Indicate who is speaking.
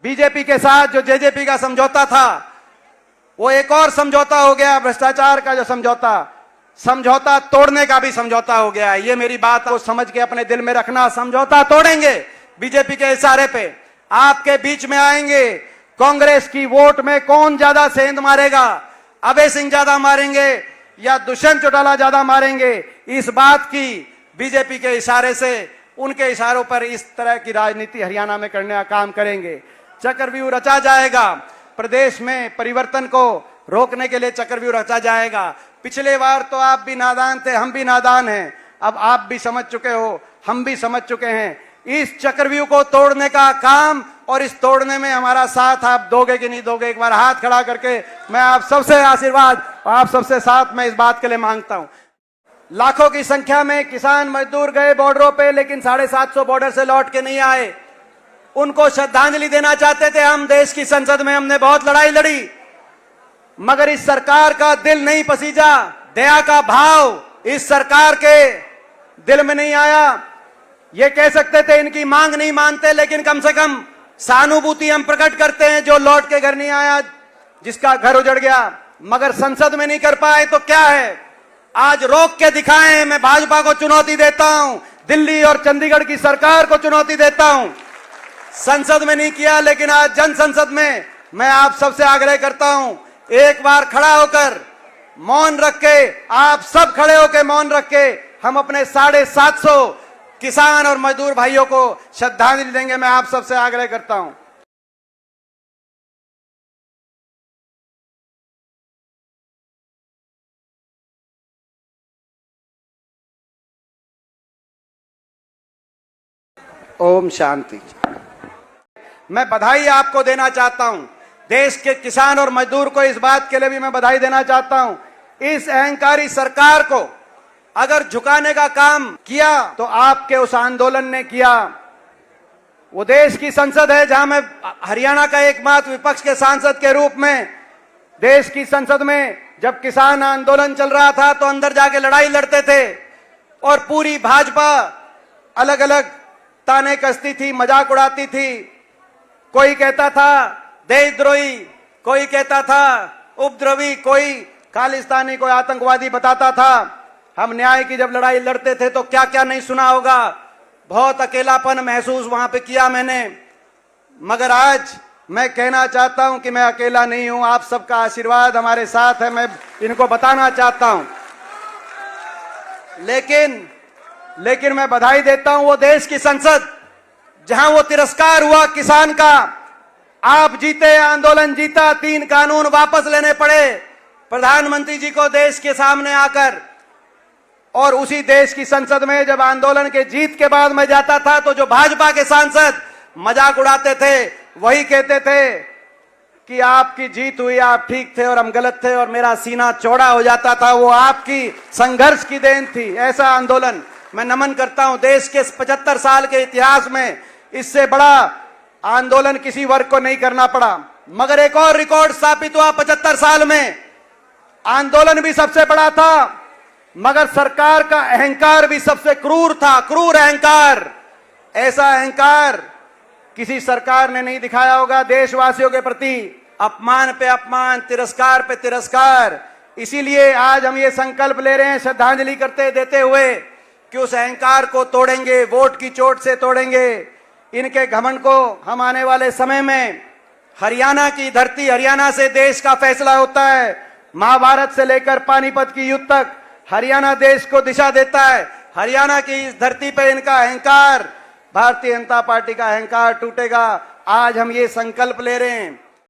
Speaker 1: BJP के साथ जो जेजेपी का समझौता था वो एक और समझौता हो गया, भ्रष्टाचार का जो समझौता तोड़ने का भी समझौता हो गया। ये मेरी बात को समझ के अपने दिल में रखना, समझौता तोड़ेंगे बीजेपी के इशारे पे, आपके बीच में आएंगे। कांग्रेस की वोट में कौन ज्यादा सेंध मारेगा, अभय सिंह ज्यादा मारेंगे या दुष्यंत चौटाला ज्यादा मारेंगे, इस बात की बीजेपी के इशारे से, उनके इशारों पर इस तरह की राजनीति हरियाणा में करने का काम करेंगे। चक्रव्यूह रचा जाएगा, प्रदेश में परिवर्तन को रोकने के लिए चक्रव्यूह रचा जाएगा। पिछले बार तो आप भी नादान थे, हम भी नादान हैं, अब आप भी समझ चुके हो, हम भी समझ चुके हैं। इस चक्रव्यूह को तोड़ने का काम और इस तोड़ने में हमारा साथ आप दोगे कि नहीं दोगे, एक बार हाथ खड़ा करके मैं आप सबसे आशीर्वाद, आप सबसे साथ मैं इस बात के लिए मांगता हूं। लाखों की संख्या में किसान मजदूर गए बॉर्डरों पे, लेकिन 750 बॉर्डर से लौट के नहीं आए। उनको श्रद्धांजलि देना चाहते थे हम। देश की संसद में हमने बहुत लड़ाई लड़ी, मगर इस सरकार का दिल नहीं पसीजा, दया का भाव इस सरकार के दिल में नहीं आया। ये कह सकते थे इनकी मांग नहीं मानते, लेकिन कम से कम सहानुभूति हम प्रकट करते हैं। जो लौट के घर नहीं आया, जिसका घर उजड़ गया, मगर संसद में नहीं कर पाए तो क्या है, आज रोक के दिखाएं। मैं भाजपा को चुनौती देता हूं, दिल्ली और चंडीगढ़ की सरकार को चुनौती देता हूं। संसद में नहीं किया, लेकिन आज जन संसद में मैं आप सबसे आग्रह करता हूं, एक बार खड़ा होकर मौन रख के, आप सब खड़े होकर मौन रख के हम अपने 750 किसान और मजदूर भाइयों को श्रद्धांजलि देंगे। मैं आप सबसे आग्रह करता हूं। ओम शांति। मैं बधाई आपको देना चाहता हूं, देश के किसान और मजदूर को इस बात के लिए भी मैं बधाई देना चाहता हूं। इस अहंकारी सरकार को अगर झुकाने का काम किया तो आपके उस आंदोलन ने किया। वो देश की संसद है जहां मैं हरियाणा का एकमात्र विपक्ष के सांसद के रूप में, देश की संसद में जब किसान आंदोलन चल रहा था तो अंदर जाके लड़ाई लड़ते थे और पूरी भाजपा अलग अलग ताने कसती थी, मजाक उड़ाती थी। कोई कहता था देशद्रोही, कोई कहता था उपद्रवी, कोई खालिस्तानी, कोई आतंकवादी बताता था। हम न्याय की जब लड़ाई लड़ते थे तो क्या क्या नहीं सुना होगा। बहुत अकेलापन महसूस वहां पे किया मैंने, मगर आज मैं कहना चाहता हूं कि मैं अकेला नहीं हूं, आप सबका आशीर्वाद हमारे साथ है, मैं इनको बताना चाहता हूं। लेकिन मैं बधाई देता हूं वो देश की संसद जहां वो तिरस्कार हुआ किसान का। आप जीते, आंदोलन जीता, 3 कानून वापस लेने पड़े प्रधानमंत्री जी को देश के सामने आकर। और उसी देश की संसद में जब आंदोलन के जीत के बाद मैं जाता था तो जो भाजपा के सांसद मजाक उड़ाते थे, वही कहते थे कि आपकी जीत हुई, आप ठीक थे और हम गलत थे, और मेरा सीना चौड़ा हो जाता था। वो आपकी संघर्ष की देन थी। ऐसा आंदोलन मैं नमन करता हूं। देश के 75 साल के इतिहास में इससे बड़ा आंदोलन किसी वर्ग को नहीं करना पड़ा। मगर एक और रिकॉर्ड स्थापित हुआ 75 साल में। आंदोलन भी सबसे बड़ा था, मगर सरकार का अहंकार भी सबसे क्रूर था, क्रूर अहंकार। ऐसा अहंकार किसी सरकार ने नहीं दिखाया होगा देशवासियों के प्रति। अपमान पे अपमान, तिरस्कार पे तिरस्कार। इसीलिए आज हम ये संकल्प ले रहे हैं श्रद्धांजलि देते हुए कि उस अहंकार को तोड़ेंगे, वोट की चोट से तोड़ेंगे। इनके घमंड को हम आने वाले समय में, हरियाणा की धरती, हरियाणा से देश का फैसला होता है। महाभारत से लेकर पानीपत की युद्ध तक हरियाणा देश को दिशा देता है। हरियाणा की इस धरती पर इनका अहंकार, भारतीय जनता पार्टी का अहंकार टूटेगा। आज हम ये संकल्प ले रहे हैं